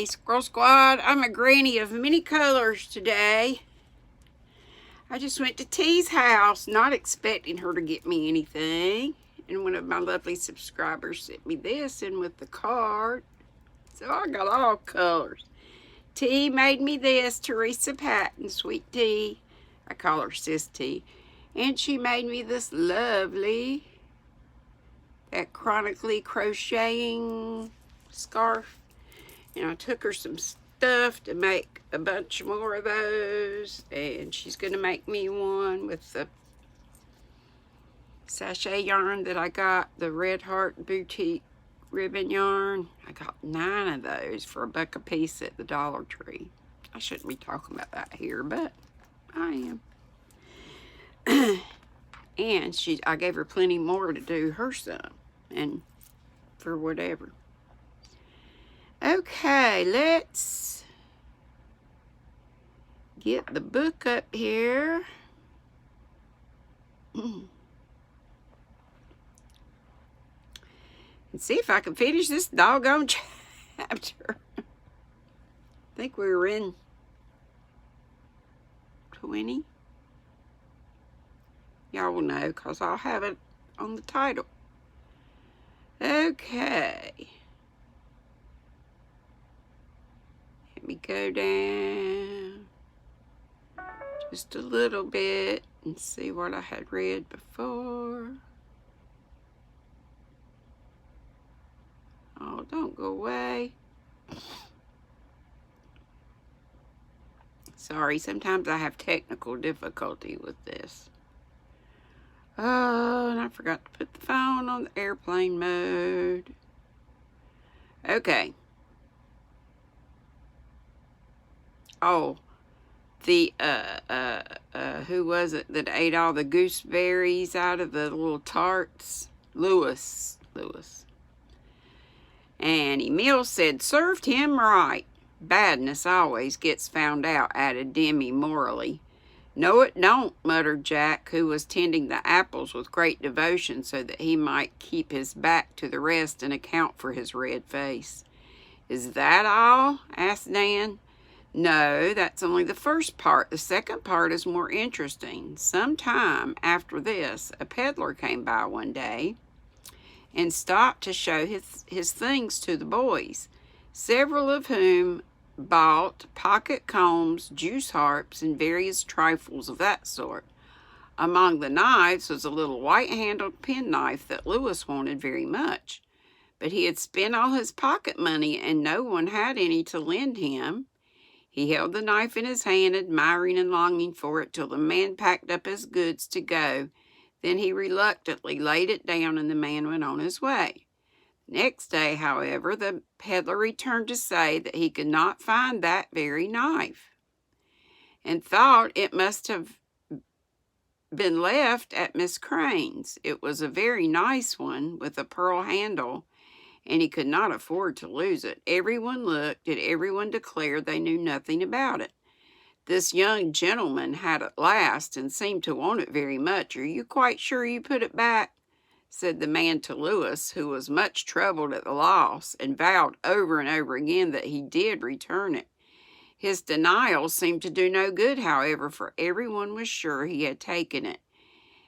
Hey, Squirrel Squad, I'm a granny of many colors today. I just went to Tee's house, not expecting her to get me anything. And one of my lovely subscribers sent me this in with the card. So I got all colors. Tee made me this, Teresa Patton, Sweet Tea. I call her Sis Tea. And she made me this lovely, that chronically crocheting scarf. And I took her some stuff to make a bunch more of those. And she's going to make me one with the sachet yarn that I got, the Red Heart Boutique ribbon yarn. I got 9 of those for $1 a piece at the Dollar Tree. I shouldn't be talking about that here, but I am. And I gave her plenty more to do her some, and for whatever. Okay, let's get the book up here. And see if I can finish this doggone chapter. I think we were in 20. Y'all will know because I'll have it on the title. Okay. Let me go down just a little bit and see what I had read before. Oh, don't go away. Sorry, sometimes I have technical difficulty with this. Oh, and I forgot to put the phone on the airplane mode. Okay. Oh, the, who was it that ate all the gooseberries out of the little tarts? Lewis. And Emil said, served him right. Badness always gets found out, added Demi morally. No, it don't, muttered Jack, who was tending the apples with great devotion so that he might keep his back to the rest and account for his red face. Is that all? Asked Dan. No, that's only the first part. The second part is more interesting. Some time after this, a peddler came by one day and stopped to show his things to the boys, several of whom bought pocket combs, juice harps, and various trifles of that sort. Among the knives was a little white-handled penknife that Lewis wanted very much, but he had spent all his pocket money and no one had any to lend him. He held the knife in his hand, admiring and longing for it, till the man packed up his goods to go. Then he reluctantly laid it down, and the man went on his way. Next day, however, the peddler returned to say that he could not find that very knife, and thought it must have been left at Miss Crane's. It was a very nice one, with a pearl handle, and he could not afford to lose it. Everyone looked, and everyone declared they knew nothing about it. This young gentleman had at last, and seemed to want it very much. Are you quite sure you put it back? Said the man to Lewis, who was much troubled at the loss, and vowed over and over again that he did return it. His denial seemed to do no good, however, for everyone was sure he had taken it.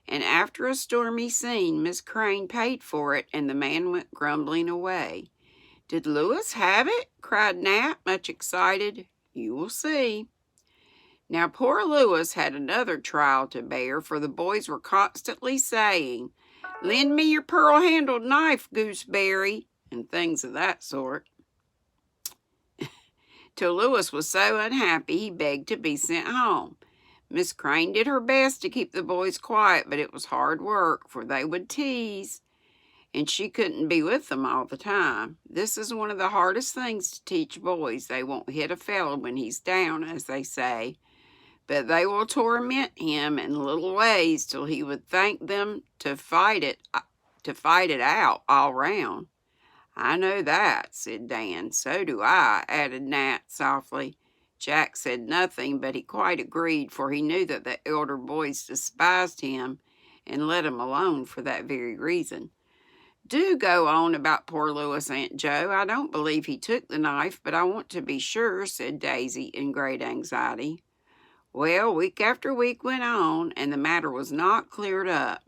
And after a stormy scene, Miss Crane paid for it, and the man went grumbling away. Did Lewis have it? Cried Nat, much excited. You will see. Now poor Lewis had another trial to bear, for the boys were constantly saying, lend me your pearl-handled knife, Gooseberry, and things of that sort. Till Lewis was so unhappy he begged to be sent home. Miss Crane did her best to keep the boys quiet, but it was hard work, for they would tease, and she couldn't be with them all the time. This is one of the hardest things to teach boys. They won't hit a fellow when he's down, as they say, but they will torment him in little ways till he would thank them to fight it out all round. I know that, said Dan. So do I, added Nat softly. Jack said nothing, but he quite agreed, for he knew that the elder boys despised him and let him alone for that very reason. "Do go on about poor Louis, Aunt Joe. I don't believe he took the knife, but I want to be sure," said Daisy in great anxiety. Well, week after week went on, and the matter was not cleared up.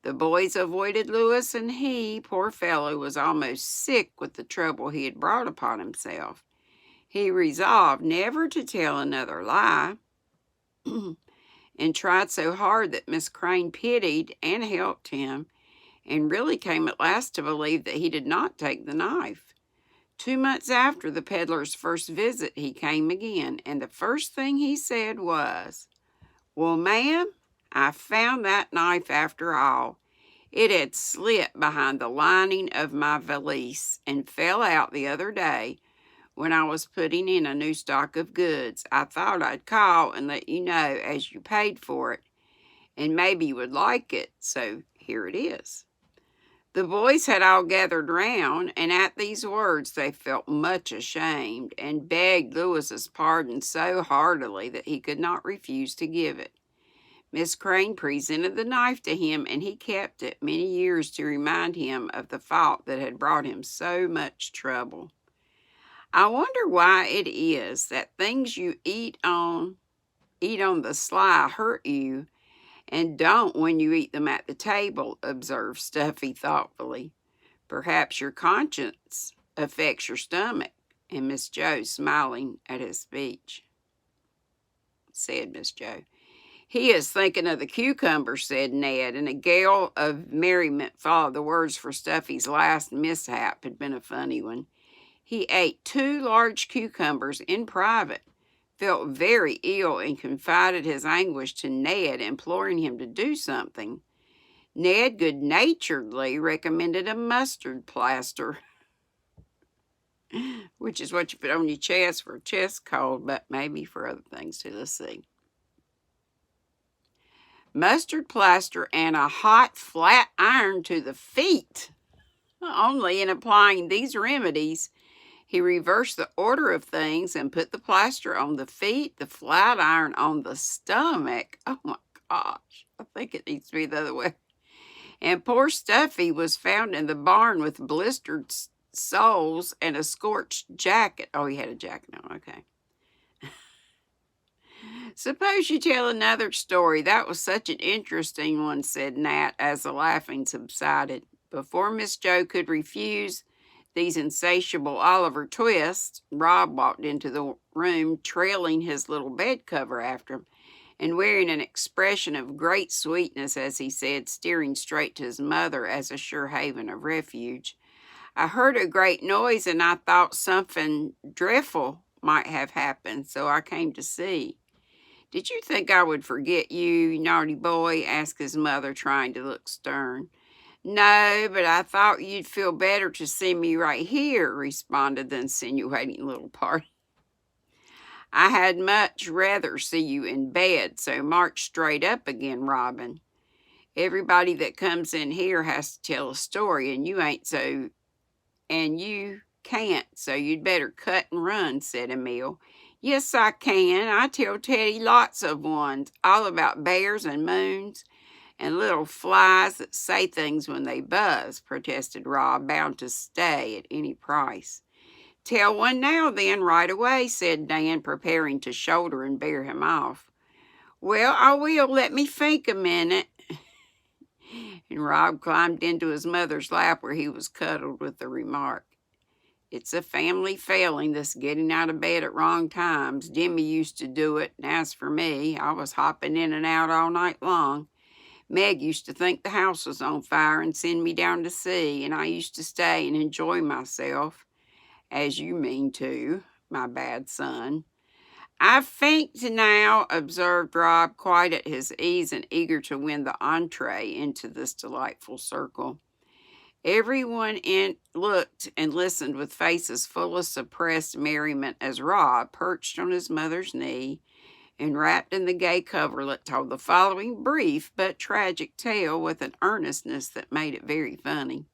The boys avoided Louis, and he, poor fellow, was almost sick with the trouble he had brought upon himself. He resolved never to tell another lie, and tried so hard that Miss Crane pitied and helped him, and really came at last to believe that he did not take the knife. 2 months after the peddler's first visit, he came again, and the first thing he said was, "Well, ma'am, I found that knife after all. It had slipped behind the lining of my valise and fell out the other day when I was putting in a new stock of goods. I thought I'd call and let you know as you paid for it, and maybe you would like it, so here it is." The boys had all gathered round, and at these words they felt much ashamed, and begged Louis's pardon so heartily that he could not refuse to give it. Miss Crane presented the knife to him, and he kept it many years to remind him of the fault that had brought him so much trouble. I wonder why it is that things you eat on the sly hurt you, and don't when you eat them at the table, observed Stuffy thoughtfully. Perhaps your conscience affects your stomach. And Miss Joe, smiling at his speech, said Miss Joe. "He is thinking of the cucumber," said Ned, and a gale of merriment followed the words, for Stuffy's last mishap had been a funny one. He ate 2 large cucumbers in private, felt very ill, and confided his anguish to Ned, imploring him to do something. Ned good-naturedly recommended a mustard plaster, which is what you put on your chest for a chest cold, but maybe for other things too. Let's see. Mustard plaster and a hot flat iron to the feet. Only in applying these remedies, he reversed the order of things and put the plaster on the feet, the flat iron on the stomach. Oh my gosh, I think it needs to be the other way. And poor Stuffy was found in the barn with blistered soles and a scorched jacket. Oh, he had a jacket on, okay. "Suppose you tell another story. That was such an interesting one," said Nat as the laughing subsided. Before Miss Joe could refuse these insatiable Oliver twists, Rob walked into the room, trailing his little bed cover after him, and wearing an expression of great sweetness as he said, steering straight to his mother as a sure haven of refuge, "I heard a great noise, and I thought something dreadful might have happened, so I came to see." "Did you think I would forget you naughty boy?" asked his mother, trying to look stern. "No, but I thought you'd feel better to see me right here," responded the insinuating little party. "I had much rather see you in bed, so march straight up again, Robin. Everybody that comes in here has to tell a story, and you can't, so you'd better cut and run," said Emil. "Yes, I can. I tell Teddy lots of ones, all about bears and moons and little flies that say things when they buzz," protested Rob, bound to stay at any price. "Tell one now, then, right away," said Dan, preparing to shoulder and bear him off. "Well, I will. Let me think a minute." And Rob climbed into his mother's lap, where he was cuddled, with the remark, "It's a family failing, this getting out of bed at wrong times. Jimmy used to do it, and as for me, I was hopping in and out all night long. Meg used to think the house was on fire and send me down to see, and I used to stay and enjoy myself, as you mean to, my bad son." "I think now," observed Rob, quite at his ease and eager to win the entree into this delightful circle. Everyone looked and listened with faces full of suppressed merriment as Rob, perched on his mother's knee and wrapped in the gay coverlet, told the following brief but tragic tale with an earnestness that made it very funny.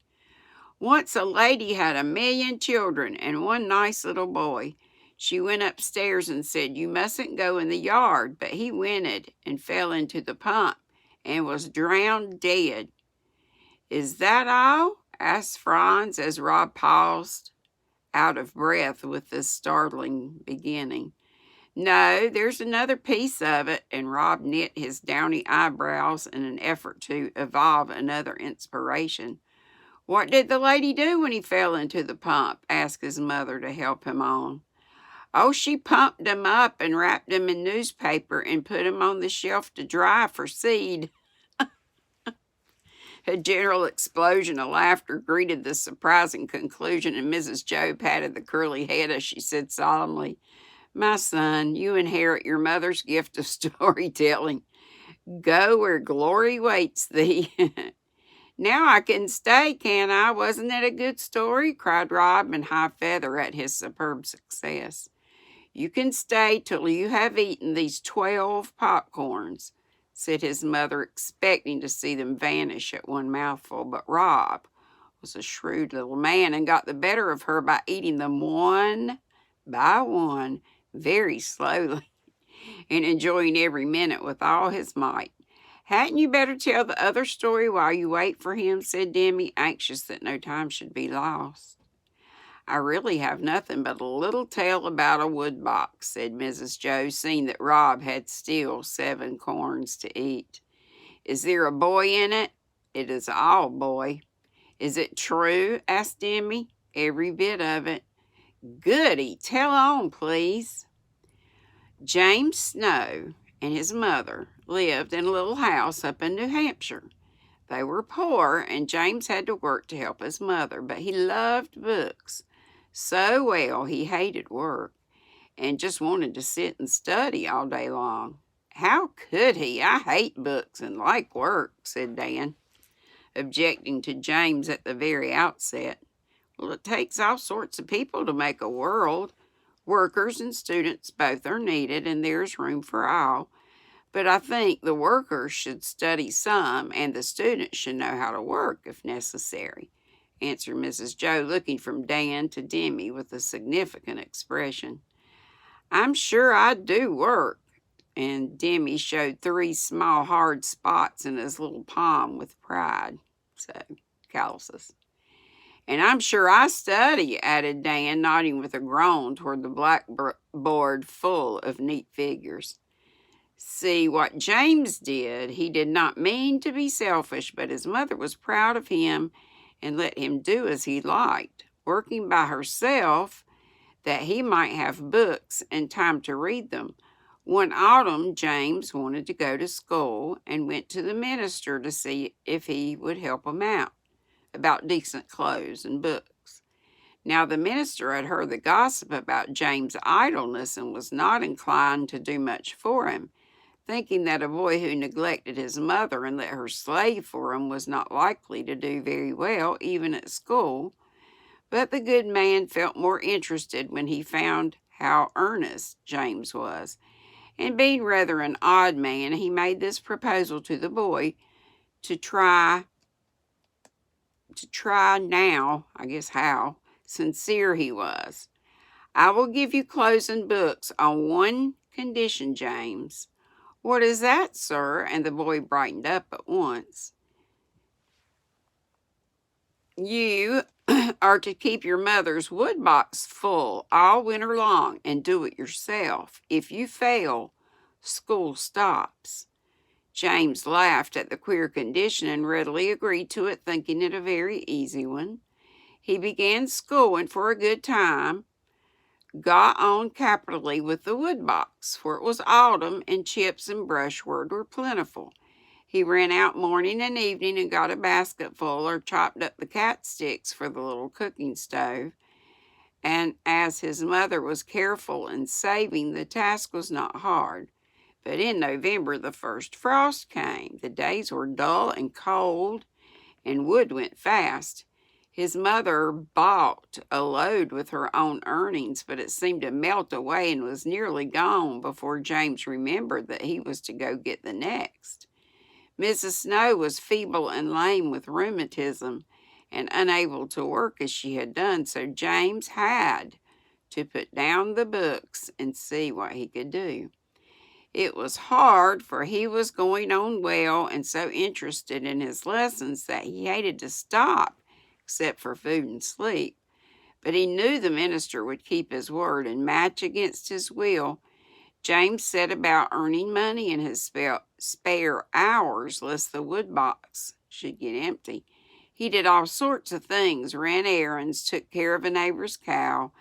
"Once a lady had 1,000,000 children and one nice little boy. She went upstairs and said, 'You mustn't go in the yard,' but he whinted and fell into the pump and was drowned dead." "Is that all?" asked Franz as Rob paused, out of breath with this startling beginning. No, there's another piece of it, and Rob knit his downy eyebrows in an effort to evolve another inspiration. What did the lady do when he fell into the pump? Asked his mother to help him on. Oh, she pumped him up and wrapped him in newspaper and put him on the shelf to dry for seed. A general explosion of laughter greeted this surprising conclusion, and Mrs. Joe patted the curly head as she said solemnly, My son, you inherit your mother's gift of storytelling. Go where glory waits thee. Now I can stay, can I? Wasn't it a good story? Cried Rob in high feather at his superb success. You can stay till you have eaten these 12 popcorns, said his mother, expecting to see them vanish at one mouthful. But Rob was a shrewd little man and got the better of her by eating them one by one, very slowly, and enjoying every minute with all his might. Hadn't you better tell the other story while you wait for him? Said Demi, anxious that no time should be lost. I really have nothing but a little tale about a wood box, said Mrs. Joe, seeing that Rob had still 7 corns to eat. Is there a boy in it? It is all boy. Is it true? Asked Demi. Every bit of it. Goody, tell on, please. James Snow and his mother lived in a little house up in New Hampshire. They were poor, and James had to work to help his mother, but he loved books so well he hated work and just wanted to sit and study all day long. How could he? I hate books and like work, said Dan, objecting to James at the very outset. Well, it takes all sorts of people to make a world. Workers and students both are needed, and there's room for all. But I think the workers should study some, and the students should know how to work if necessary, answered Mrs. Joe, looking from Dan to Demi with a significant expression. I'm sure I do work, and Demi showed 3 small hard spots in his little palm with pride, so calluses. And I'm sure I study, added Dan, nodding with a groan toward the blackboard full of neat figures. See, what James did, he did not mean to be selfish, but his mother was proud of him and let him do as he liked, working by herself that he might have books and time to read them. One autumn, James wanted to go to school and went to the minister to see if he would help him out about decent clothes and books. Now, the minister had heard the gossip about James' idleness and was not inclined to do much for him, thinking that a boy who neglected his mother and let her slave for him was not likely to do very well, even at school. But the good man felt more interested when he found how earnest James was, and being rather an odd man, he made this proposal to the boy to try now, I guess how sincere he was. I will give you clothes and books on one condition, James. What is that, sir? And the boy brightened up at once. You are to keep your mother's wood box full all winter long and do it yourself. If you fail, school stops. James laughed at the queer condition and readily agreed to it, thinking it a very easy one. He began school and for a good time got on capitally with the wood box, for it was autumn and chips and brushwood were plentiful. He ran out morning and evening and got a basketful or chopped up the cat sticks for the little cooking stove. And as his mother was careful and saving, the task was not hard. But in November, the first frost came. The days were dull and cold, and wood went fast. His mother bought a load with her own earnings, but it seemed to melt away and was nearly gone before James remembered that he was to go get the next. Mrs. Snow was feeble and lame with rheumatism and unable to work as she had done, so James had to put down the books and see what he could do. It was hard, for he was going on well and so interested in his lessons that he hated to stop, except for food and sleep. But he knew the minister would keep his word, and much against his will, James set about earning money in his spare hours lest the wood box should get empty. He did all sorts of things, ran errands, took care of a neighbor's cow,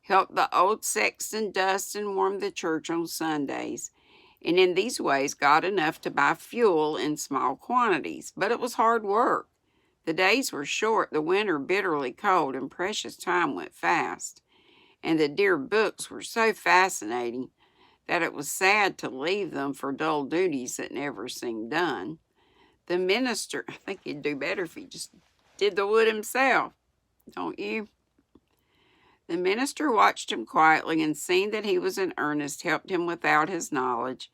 helped the old sexton dust and warm the church on Sundays, and in these ways got enough to buy fuel in small quantities. But it was hard work. The days were short, the winter bitterly cold, and precious time went fast. And the dear books were so fascinating that it was sad to leave them for dull duties that never seemed done. The minister, I think he'd do better if he just did the wood himself, don't you? The minister watched him quietly, and seeing that he was in earnest, helped him without his knowledge.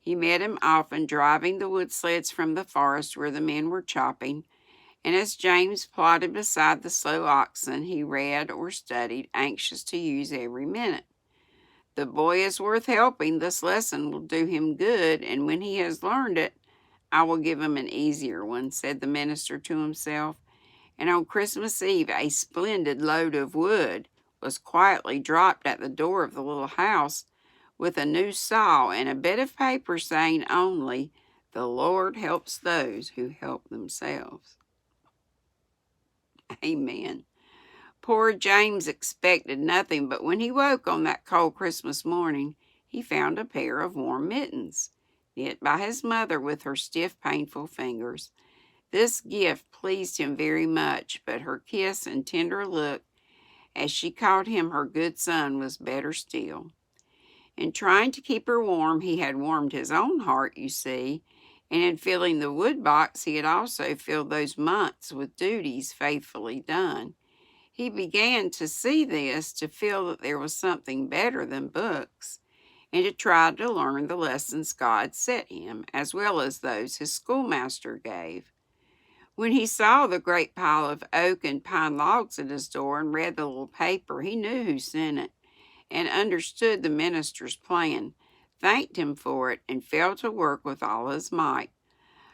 He met him often, driving the wood sleds from the forest where the men were chopping, and as James plodded beside the slow oxen, he read or studied, anxious to use every minute. The boy is worth helping. This lesson will do him good, and when he has learned it, I will give him an easier one, said the minister to himself. And on Christmas Eve, a splendid load of wood was quietly dropped at the door of the little house with a new saw and a bit of paper saying only, "The Lord helps those who help themselves." Amen. Poor James expected nothing, but when he woke on that cold Christmas morning, he found a pair of warm mittens, knit by his mother with her stiff, painful fingers. This gift pleased him very much, but her kiss and tender look as she called him her good son was better still. In trying to keep her warm, he had warmed his own heart, you see, and in filling the wood box, he had also filled those months with duties faithfully done. He began to see this, to feel that there was something better than books, and to try to learn the lessons God set him, as well as those his schoolmaster gave. When he saw the great pile of oak and pine logs at his door and read the little paper, he knew who sent it, and understood the minister's plan, thanked him for it, and fell to work with all his might.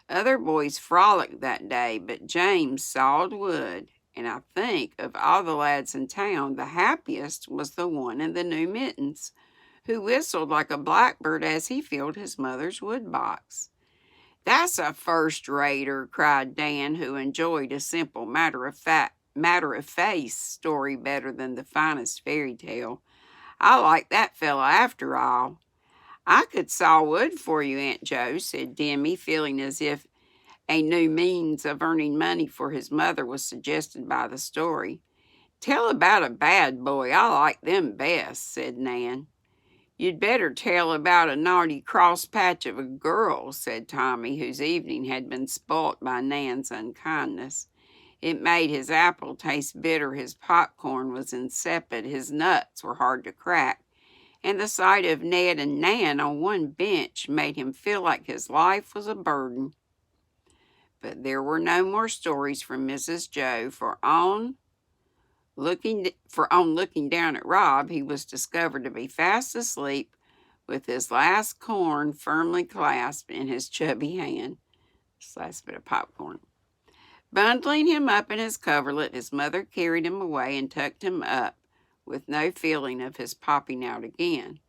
Other boys frolicked that day, but James sawed wood, and I think of all the lads in town, the happiest was the one in the new mittens, who whistled like a blackbird as he filled his mother's wood box. "That's a first-rater," cried Dan, who enjoyed a simple, matter-of-face story better than the finest fairy tale. "I like that fellow after all." "I could saw wood for you, Aunt Jo," said Demi, feeling as if a new means of earning money for his mother was suggested by the story. "Tell about a bad boy. I like them best," said Nan. "You'd better tell about a naughty cross patch of a girl," said Tommy, whose evening had been spoilt by Nan's unkindness. It made his apple taste bitter, his popcorn was insipid, his nuts were hard to crack, and the sight of Ned and Nan on one bench made him feel like his life was a burden. But there were no more stories from Mrs. Joe, for on looking down at Rob, he was discovered to be fast asleep with his last corn firmly clasped in his chubby hand. This last bit of popcorn. Bundling him up in his coverlet, his mother carried him away and tucked him up, with no feeling of his popping out again.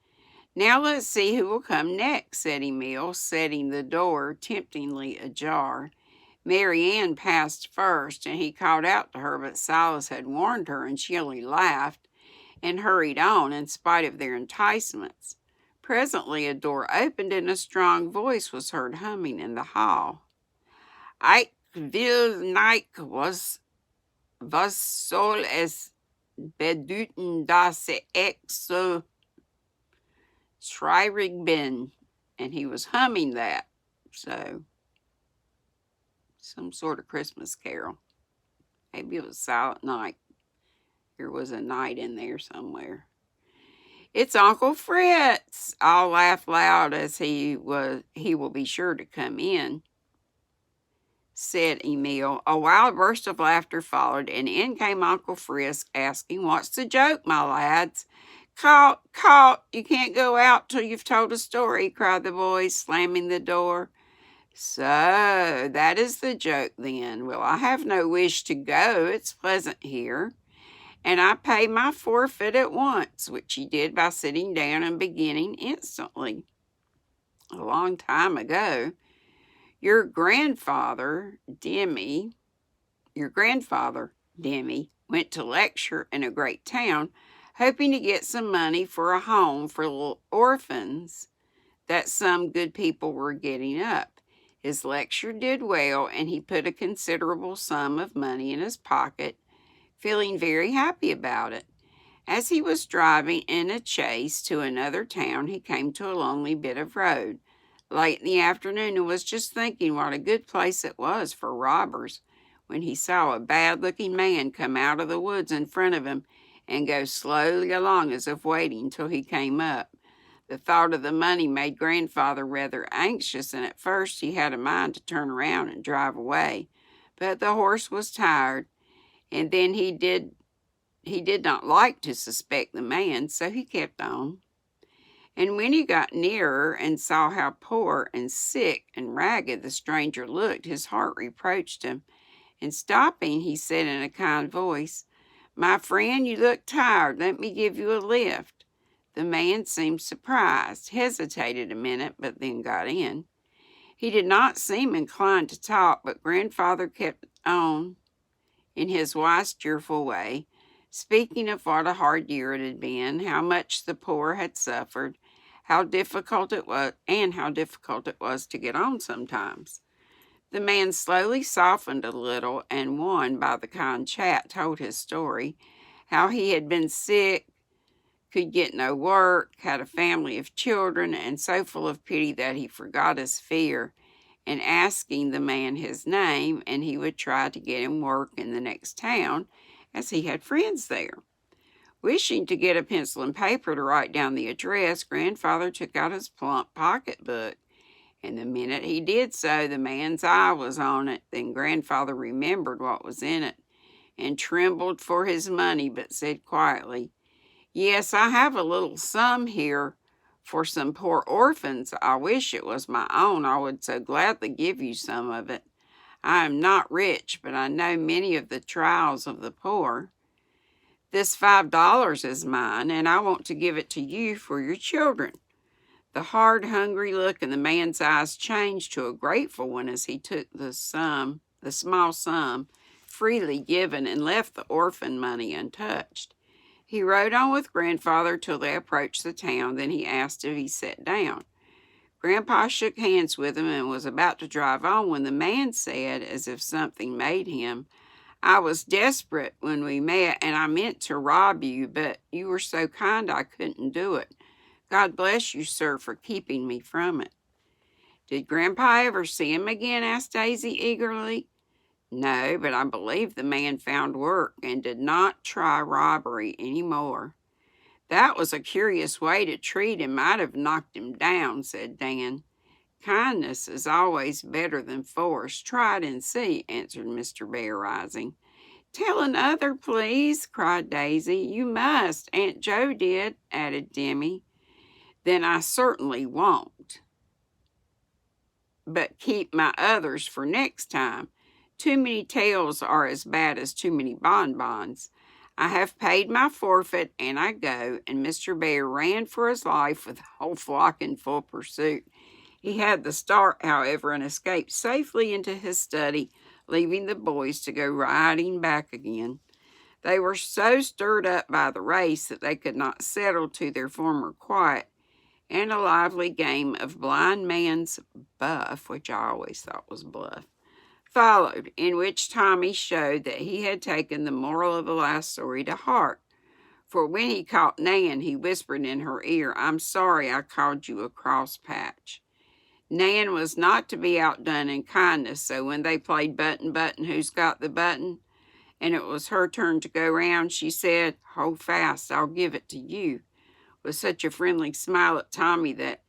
"Now let's see who will come next," said Emil, setting the door temptingly ajar. Mary Ann passed first, and he called out to her, but Silas had warned her, and she only laughed and hurried on in spite of their enticements. Presently a door opened, and a strong voice was heard humming in the hall. "Ich will nicht was soll es bedeuten, dass ich so schreirig bin?" And he was humming that, so some sort of Christmas carol. Maybe it was Silent Night. There was a night in there somewhere. "It's Uncle Fritz!" All laughed loud as he will be sure to come in, said Emil. A wild burst of laughter followed, and in came Uncle Frisk, asking, "What's the joke, my lads?" Caught! You can't go out till you've told a story," cried the boys, slamming the door. So, that is the joke then. Well, I have no wish to go. It's pleasant here. And I pay my forfeit at once, which he did by sitting down and beginning instantly. A long time ago, your grandfather, Demi, went to lecture in a great town, hoping to get some money for a home for little orphans that some good people were getting up. His lecture did well, and he put a considerable sum of money in his pocket, feeling very happy about it. As he was driving in a chaise to another town, he came to a lonely bit of road, late in the afternoon, and was just thinking what a good place it was for robbers, when he saw a bad-looking man come out of the woods in front of him and go slowly along as if waiting till he came up. The thought of the money made Grandfather rather anxious, and at first he had a mind to turn around and drive away. But the horse was tired, and then he did not like to suspect the man, so he kept on. And when he got nearer and saw how poor and sick and ragged the stranger looked, his heart reproached him. And stopping, he said in a kind voice, "My friend, you look tired. Let me give you a lift." The man seemed surprised, hesitated a minute, but then got in. He did not seem inclined to talk, but Grandfather kept on in his wise, cheerful way, speaking of what a hard year it had been, how much the poor had suffered, how difficult it was to get on sometimes. The man slowly softened a little, and won by the kind chat told his story, how he had been sick, could get no work, had a family of children, and so full of pity that he forgot his fear, and asking the man his name, and he would try to get him work in the next town, as he had friends there. Wishing to get a pencil and paper to write down the address, Grandfather took out his plump pocketbook, and the minute he did so, the man's eye was on it. Then Grandfather remembered what was in it, and trembled for his money, but said quietly, "Yes, I have a little sum here for some poor orphans. I wish it was my own. I would so gladly give you some of it. I am not rich, but I know many of the trials of the poor. This $5 is mine, and I want to give it to you for your children." The hard, hungry look in the man's eyes changed to a grateful one as he took the small sum freely given, and left the orphan money untouched. He rode on with Grandfather till they approached the town. Then he asked if he sat down. Grandpa shook hands with him and was about to drive on when the man said, as if something made him, "I was desperate when we met, and I meant to rob you, but you were so kind I couldn't do it. God bless you, sir, for keeping me from it." "Did Grandpa ever see him again?" asked Daisy eagerly. "No, but I believe the man found work and did not try robbery any more." "That was a curious way to treat him. Might have knocked him down," said Dan. "Kindness is always better than force. Try it and see," answered Mr. Bear, rising. "Tell another, please," cried Daisy. "You must. Aunt Jo did," added Demi. "Then I certainly won't. But keep my others for next time. Too many tales are as bad as too many bonbons. I have paid my forfeit, and I go." And Mr. Bear ran for his life with the whole flock in full pursuit. He had the start, however, and escaped safely into his study, leaving the boys to go riding back again. They were so stirred up by the race that they could not settle to their former quiet, and a lively game of blind man's buff, which I always thought was bluff, followed, in which Tommy showed that he had taken the moral of the last story to heart. For when he caught Nan, he whispered in her ear, "I'm sorry I called you a cross patch." Nan was not to be outdone in kindness, so when they played Button, Button, Who's Got the Button, and it was her turn to go round, she said, "Hold fast, I'll give it to you," with such a friendly smile at Tommy that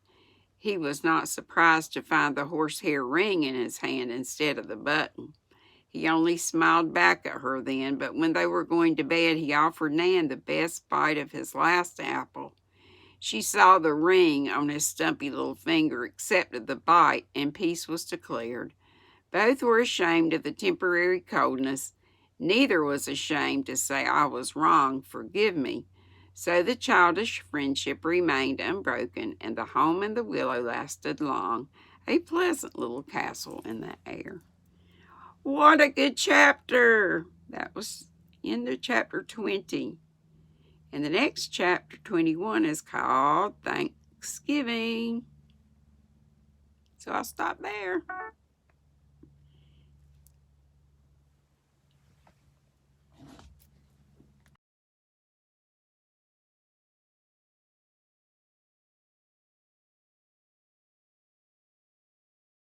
he was not surprised to find the horsehair ring in his hand instead of the button. He only smiled back at her then, but when they were going to bed, he offered Nan the best bite of his last apple. She saw the ring on his stumpy little finger, accepted the bite, and peace was declared. Both were ashamed of the temporary coldness. Neither was ashamed to say, "I was wrong, forgive me." So the childish friendship remained unbroken, and the home in the willow lasted long, a pleasant little castle in the air. What a good chapter! That was into chapter 20. And the next chapter, 21, is called Thanksgiving. So I'll stop there.